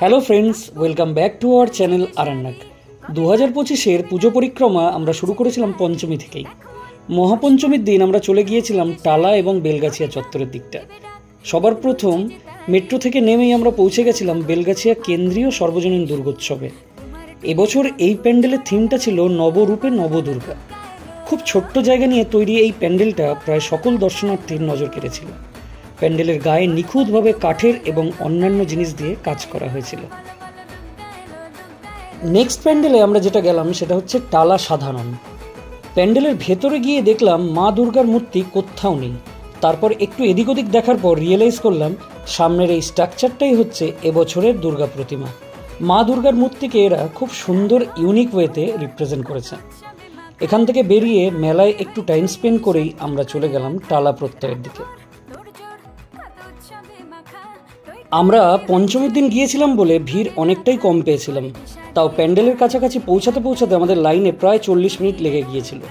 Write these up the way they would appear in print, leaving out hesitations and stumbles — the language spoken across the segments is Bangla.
Hello friends, welcome back to our channel আরান্নাক। 2025-এর পুজো পরিক্রমা আমরা শুরু করেছিলাম পঞ্চমী থেকেই। মহাপঞ্চমীর দিন আমরা চলে গিয়েছিলাম টালা এবং বেলগাছিয়া চত্বরের দিকটা। সবার প্রথম মেট্রো থেকে নেমেই আমরা পৌঁছে গেছিলাম বেলগাছিয়া কেন্দ্রীয় সর্বজনীন দুর্গোৎসবে। এবছর এই প্যান্ডেলের থিমটা ছিল নবরূপে নবদুর্গা। খুব ছোট্ট জায়গা নিয়ে তৈরি এই প্যান্ডেলটা প্রায় সকল দর্শনার্থীর নজর কেড়েছিল। প্যান্ডেলের গায়ে নিখুঁতভাবে কাঠের এবং অন্যান্য জিনিস দিয়ে কাজ করা হয়েছিল। নেক্সট প্যান্ডেলে আমরা যেটা গেলাম সেটা হচ্ছে টালা সাধারণ। প্যান্ডেলের ভেতরে গিয়ে দেখলাম মা দুর্গার মূর্তি কোথাও নেই। তারপর একটু এদিক ওদিক দেখার পর রিয়েলাইজ করলাম সামনের এই স্ট্রাকচারটাই হচ্ছে এবছরের দুর্গা প্রতিমা। মা দুর্গার মূর্তিকে এরা খুব সুন্দর ইউনিক ওয়েতে রিপ্রেজেন্ট করেছে। এখান থেকে বেরিয়ে মেলায় একটু টাইম স্পেন্ড করেই আমরা চলে গেলাম টালা প্রত্যয়ের দিকে। আমরা পঞ্চমীর দিন গিয়েছিলাম বলে ভিড় অনেকটাই কম পেয়েছিলাম, তাও প্যান্ডেলের কাছাকাছি পৌঁছাতে পৌঁছাতে আমাদের লাইনে প্রায় 40 মিনিট লেগে গিয়েছিল।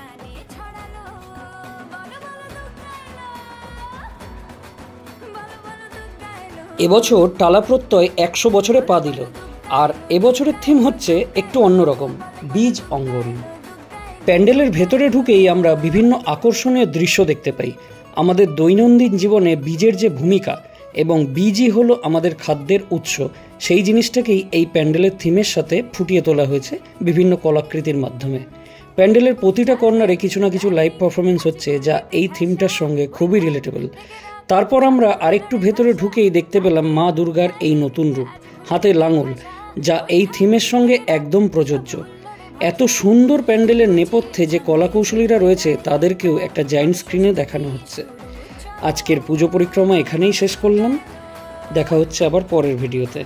এবছর টালা প্রত্যয় 100 বছরে পা দিল, আর এবছরের থিম হচ্ছে একটু অন্যরকম, বীজ অঙ্গন। প্যান্ডেলের ভেতরে ঢুকেই আমরা বিভিন্ন আকর্ষণীয় দৃশ্য দেখতে পাই। আমাদের দৈনন্দিন জীবনে বীজের যে ভূমিকা এবং বীজই হলো আমাদের খাদ্যের উৎস, সেই জিনিসটাকেই এই প্যান্ডেলের থিমের সাথে ফুটিয়ে তোলা হয়েছে বিভিন্ন কলাকৃতির মাধ্যমে। প্যান্ডেলের প্রতিটা কর্নারে কিছু না কিছু লাইভ পারফরমেন্স হচ্ছে, যা এই থিমটার সঙ্গে খুবই রিলেটেবল। তারপর আমরা আরেকটু ভেতরে ঢুকেই দেখতে পেলাম মা দুর্গার এই নতুন রূপ, হাতে লাঙল, যা এই থিমের সঙ্গে একদম প্রযোজ্য। এত সুন্দর প্যান্ডেলের নেপথ্যে যে কলাকৌশলীরা রয়েছে তাদেরকেও একটা জায়েন্ট স্ক্রিনে দেখানো হচ্ছে। আজকের পুজো পরিক্রমা এখানেই শেষ করলাম। দেখা হচ্ছে আবার পরের ভিডিওতে।